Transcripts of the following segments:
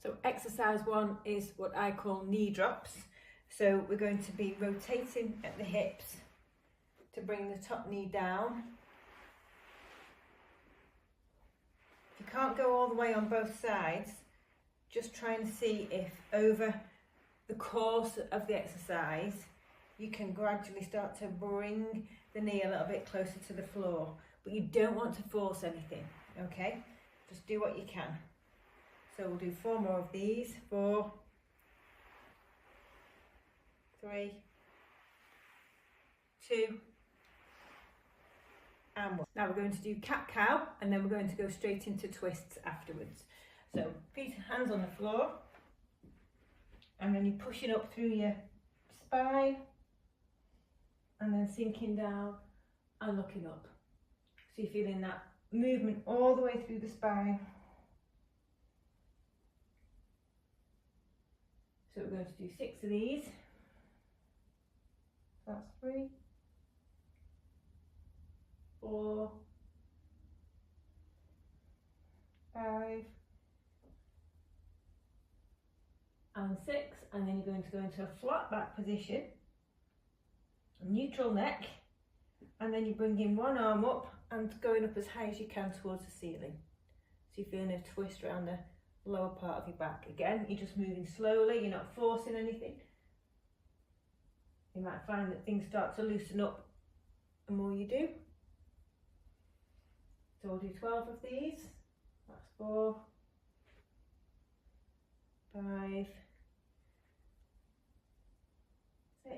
So exercise 1 is what I call knee drops. So we're going to be rotating at the hips to bring the top knee down. If you can't go all the way on both sides, just try and see if over the course of the exercise you can gradually start to bring the knee a little bit closer to the floor, but you don't want to force anything, okay? Just do what you can. So we'll do 4 more of these. 4, 3, 2, and 1. Now we're going to do cat-cow, and then we're going to go straight into twists afterwards. So feet, hands on the floor, and then you're pushing up through your spine, and then sinking down and looking up. So you're feeling that movement all the way through the spine. So we're going to do 6 of these. That's 3, 4, 5, and 6, and then you're going to go into a flat back position, neutral neck, and then you're bringing one arm up and going up as high as you can towards the ceiling. So you're feeling a twist around the lower part of your back. Again, you're just moving slowly, you're not forcing anything. You might find that things start to loosen up the more you do. So we'll do 12 of these. That's 4, 5, 6,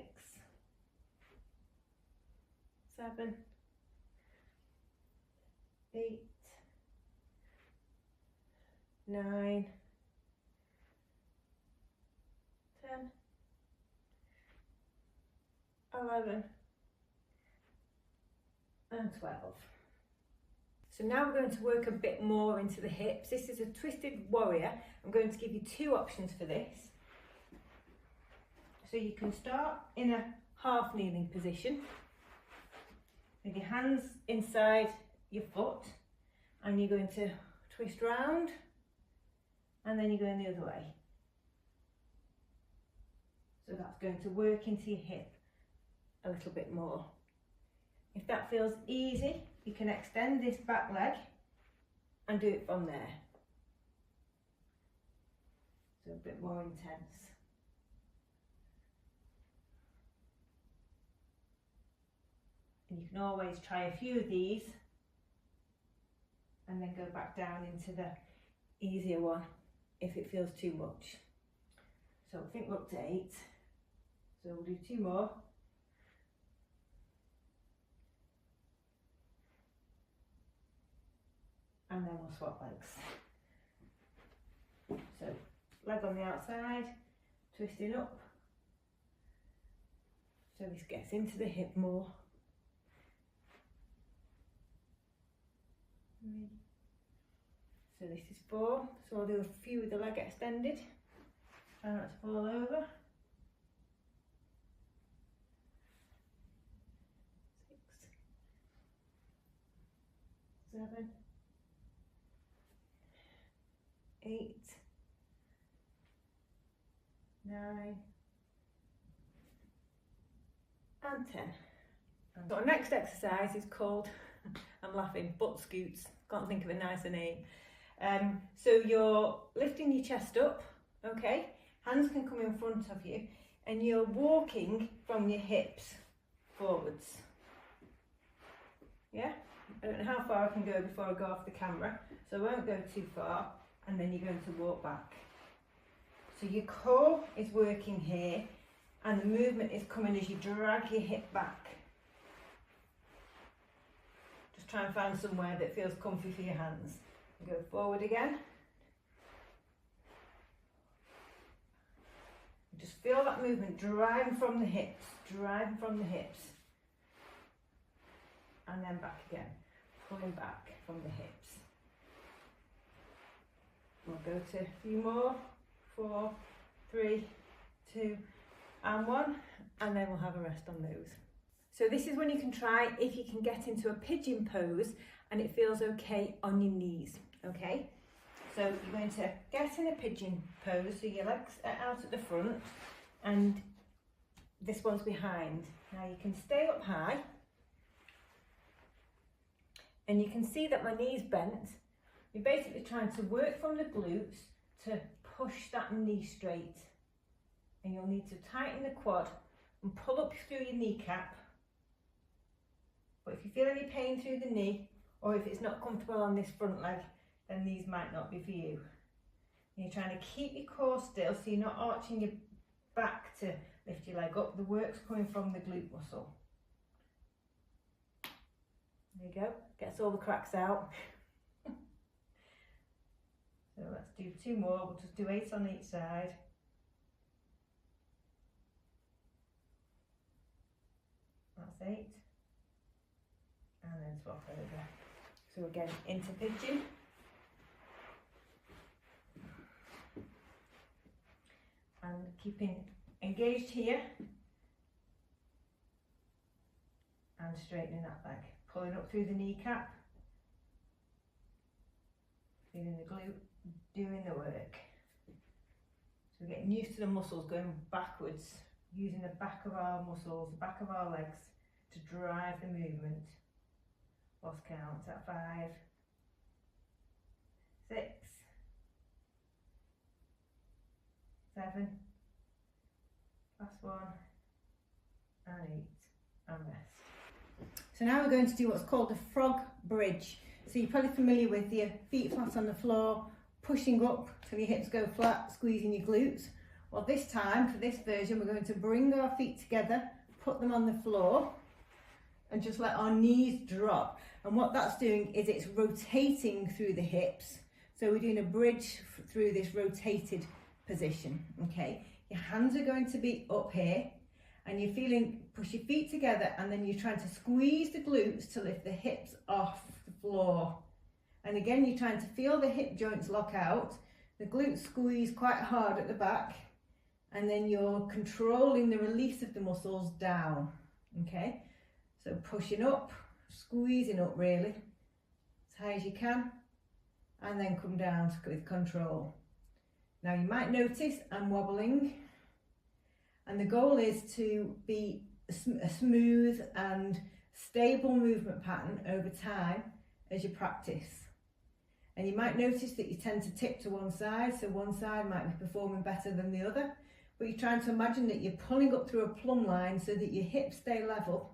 7, 8, 9, 10, 11, and 12. So now we're going to work a bit more into the hips. This is a twisted warrior. I'm going to give you 2 options for this. So you can start in a half kneeling position with your hands inside your foot, and you're going to twist round, and then you're going the other way. So that's going to work into your hip a little bit more. If that feels easy, you can extend this back leg and do it from there. So a bit more intense. And you can always try a few of these and then go back down into the easier one if it feels too much. So I think we're up to 8. So we'll do 2 more. And then we'll swap legs. So leg on the outside, twisting up. So this gets into the hip more. 3. So this is 4. So I'll do a few with the leg extended. Try not to fall over. 6, 7, 8, 9, and 10. So our next exercise is called, I'm laughing, butt scoots. Can't think of a nicer name. So you're lifting your chest up, okay? Hands can come in front of you, and you're walking from your hips forwards. Yeah? I don't know how far I can go before I go off the camera, so I won't go too far. And then you're going to walk back. So your core is working here, and the movement is coming as you drag your hip back. Just try and find somewhere that feels comfy for your hands. Go forward again. Just feel that movement driving from the hips, driving from the hips. And then back again, pulling back from the hips. We'll go to a few more. 4, 3, 2, and 1, and then we'll have a rest on those. So this is when you can try if you can get into a pigeon pose and it feels okay on your knees, okay? So you're going to get in a pigeon pose, so your legs are out at the front and this one's behind. Now you can stay up high and you can see that my knee's bent. You're basically trying to work from the glutes to push that knee straight. And you'll need to tighten the quad and pull up through your kneecap. But if you feel any pain through the knee, or if it's not comfortable on this front leg, then these might not be for you. And you're trying to keep your core still so you're not arching your back to lift your leg up. The work's coming from the glute muscle. There you go, gets all the cracks out. So let's do 2 more, we'll just do 8 on each side. That's 8. And then swap over. So again, into pigeon. And keeping engaged here. And straightening that leg. Pulling up through the kneecap. Feeling the glute, doing the work. So we're getting used to the muscles going backwards, using the back of our muscles, the back of our legs to drive the movement. Lost count at 5, 6, 7, last one, and 8, and rest. So now we're going to do what's called a frog bridge. So you're probably familiar with your feet flat on the floor, pushing up till your hips go flat, squeezing your glutes. Well, this time, for this version, we're going to bring our feet together, put them on the floor, and just let our knees drop. And what that's doing is it's rotating through the hips. So we're doing a bridge through this rotated position, okay? Your hands are going to be up here, and you're feeling, push your feet together, and then you're trying to squeeze the glutes to lift the hips off the floor. And again, you're trying to feel the hip joints lock out, the glutes squeeze quite hard at the back, and then you're controlling the release of the muscles down, okay? So pushing up, squeezing up really, as high as you can, and then come down with control. Now you might notice I'm wobbling, and the goal is to be a smooth and stable movement pattern over time as you practice. And you might notice that you tend to tip to one side, so one side might be performing better than the other, but you're trying to imagine that you're pulling up through a plumb line so that your hips stay level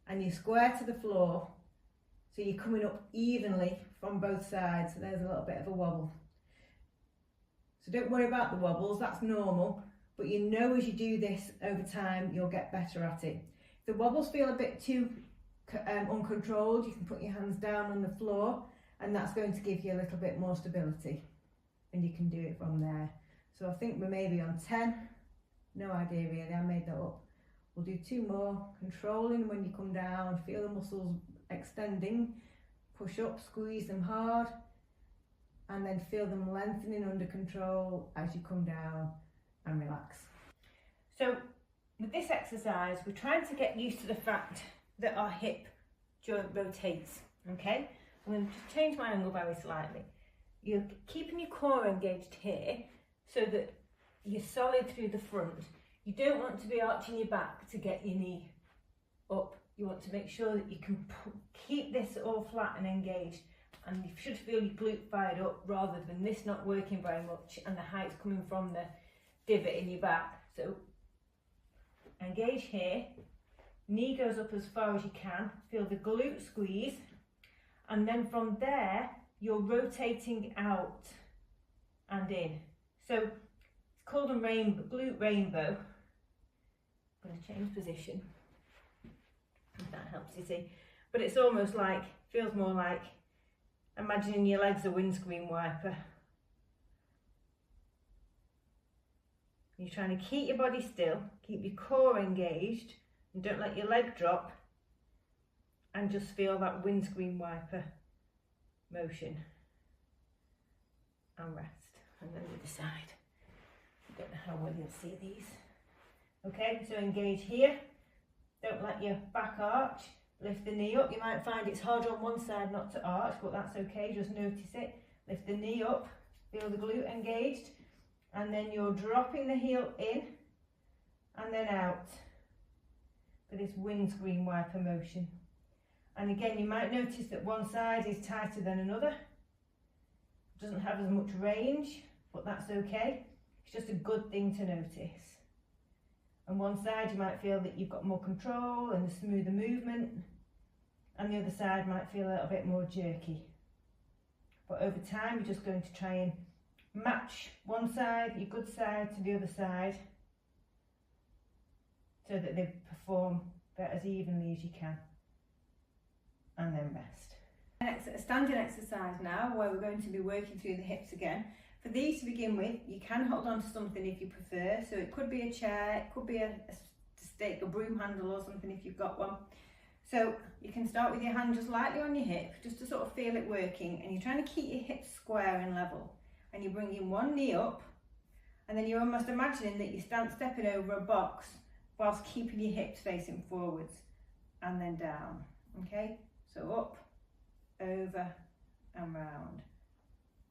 and you square to the floor, so you're coming up evenly from both sides. So there's a little bit of a wobble. So don't worry about the wobbles, that's normal, but you know as you do this over time, you'll get better at it. If the wobbles feel a bit too uncontrolled, you can put your hands down on the floor, and that's going to give you a little bit more stability, and you can do it from there. So I think we're maybe on 10, no idea really, I made that up. We'll do 2 more, controlling when you come down, feel the muscles extending, push up, squeeze them hard, and then feel them lengthening under control as you come down and relax. So with this exercise, we're trying to get used to the fact that our hip joint rotates, okay? I'm going to just change my angle very slightly. You're keeping your core engaged here so that you're solid through the front. You don't want to be arching your back to get your knee up. You want to make sure that you can keep this all flat and engaged, and you should feel your glute fired up rather than this not working very much and the height's coming from the divot in your back. So engage here, knee goes up as far as you can, feel the glute squeeze, and then from there you're rotating out and in. So it's called a rainbow, glute rainbow. I'm going to change position, if that helps you see. But it's almost like, feels more like imagining your legs a windscreen wiper. You're trying to keep your body still, keep your core engaged, and don't let your leg drop, and just feel that windscreen wiper motion. And rest. And then the other side. I don't know how well you'll see these. Okay, so engage here. Don't let your back arch. Lift the knee up. You might find it's hard on one side not to arch, but that's okay. Just notice it. Lift the knee up Feel the glute engaged, and then you're dropping the heel in and then out for this windscreen wiper motion. And again, you might notice that one side is tighter than another. Doesn't have as much range, but that's okay. It's just a good thing to notice. On one side you might feel that you've got more control and a smoother movement, and the other side might feel a little bit more jerky. But over time you're just going to try and match one side, your good side, to the other side, so that they perform about as evenly as you can. And then rest. A standing exercise now, where we're going to be working through the hips again. For these to begin with, you can hold on to something if you prefer. So it could be a chair, it could be a stick, a broom handle or something if you've got one. So you can start with your hand just lightly on your hip, just to sort of feel it working, and you're trying to keep your hips square and level. And you're bringing one knee up, and then you're almost imagining that you're stepping over a box whilst keeping your hips facing forwards, and then down. Okay, so up, over and round,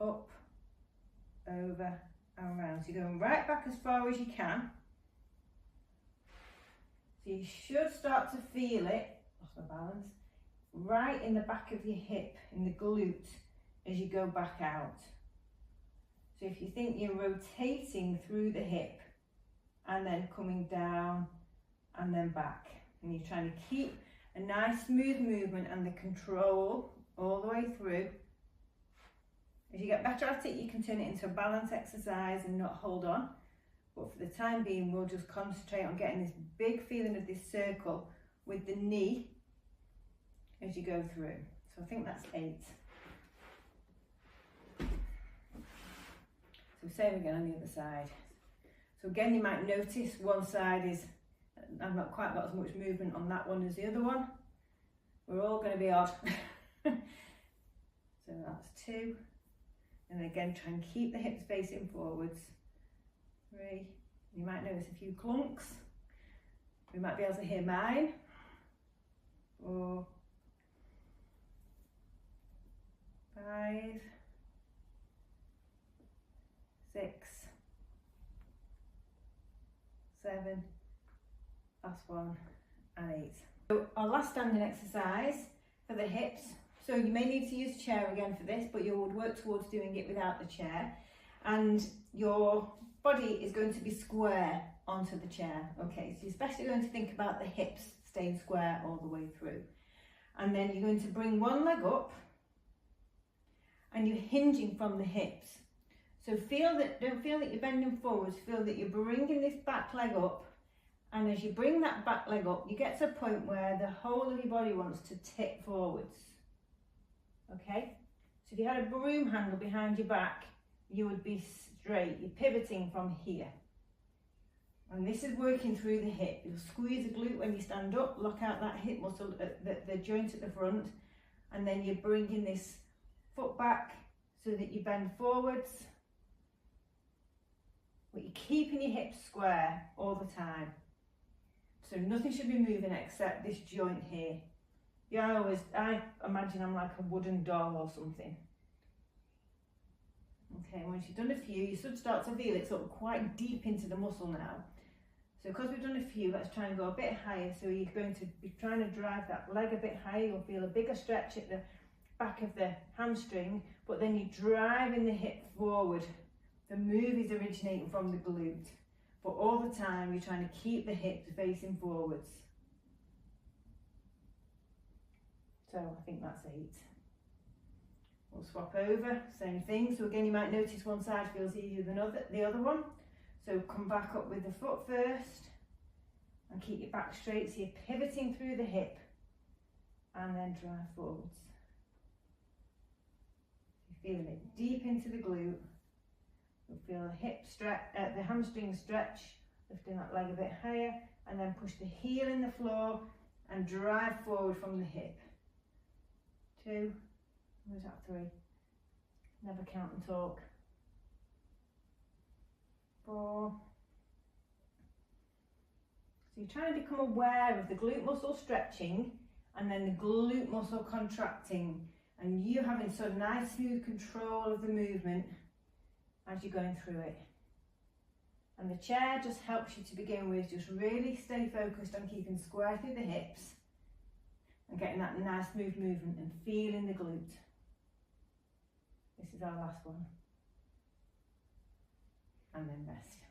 up, over and round. So you're going right back as far as you can. So you should start to feel it, lost my balance, right in the back of your hip, in the glute, as you go back out. So if you think you're rotating through the hip and then coming down and then back, and you're trying to keep a nice smooth movement and the control all the way through. As you get better at it, you can turn it into a balance exercise and not hold on. But for the time being, we'll just concentrate on getting this big feeling of this circle with the knee as you go through. So I think that's 8. So same again on the other side. So again, you might notice one side is, I've not quite got as much movement on that one as the other one. We're all going to be odd. So that's 2. And again, try and keep the hips facing forwards. 3. You might notice a few clunks. We might be able to hear mine. 4. 5. 6. 7. Last one, and 8. So our last standing exercise for the hips. So you may need to use a chair again for this, but you would work towards doing it without the chair. And your body is going to be square onto the chair. Okay, so you're especially going to think about the hips staying square all the way through. And then you're going to bring one leg up, and you're hinging from the hips. So don't feel that you're bending forwards, feel that you're bringing this back leg up. And as you bring that back leg up, you get to a point where the whole of your body wants to tip forwards. Okay? So if you had a broom handle behind your back, you would be straight. You're pivoting from here. And this is working through the hip. You'll squeeze the glute when you stand up, lock out that hip muscle, the joint at the front, and then you're bringing this foot back so that you bend forwards. But you're keeping your hips square all the time. So nothing should be moving except this joint here. Yeah, I imagine I'm like a wooden doll or something. Okay, once you've done a few, you should start to feel it sort of quite deep into the muscle now. So because we've done a few, let's try and go a bit higher. So you're going to be trying to drive that leg a bit higher. You'll feel a bigger stretch at the back of the hamstring, but then you're driving the hip forward. The move is originating from the glute, but all the time you're trying to keep the hips facing forwards. So I think that's 8. We'll swap over, same thing. So again, you might notice one side feels easier than the other one. So come back up with the foot first and keep your back straight. So you're pivoting through the hip and then drive forwards. You're feeling it deep into the glute. You'll feel the hip stretch, the hamstring stretch, lifting that leg a bit higher, and then push the heel in the floor and drive forward from the hip. 2, where's that 3? Never count and talk. 4. So you're trying to become aware of the glute muscle stretching and then the glute muscle contracting, and you having sort of nice smooth control of the movement as you're going through it. And the chair just helps you to begin with, just really stay focused on keeping square through the hips and getting that nice smooth movement and feeling the glute. This is our last one. And then rest.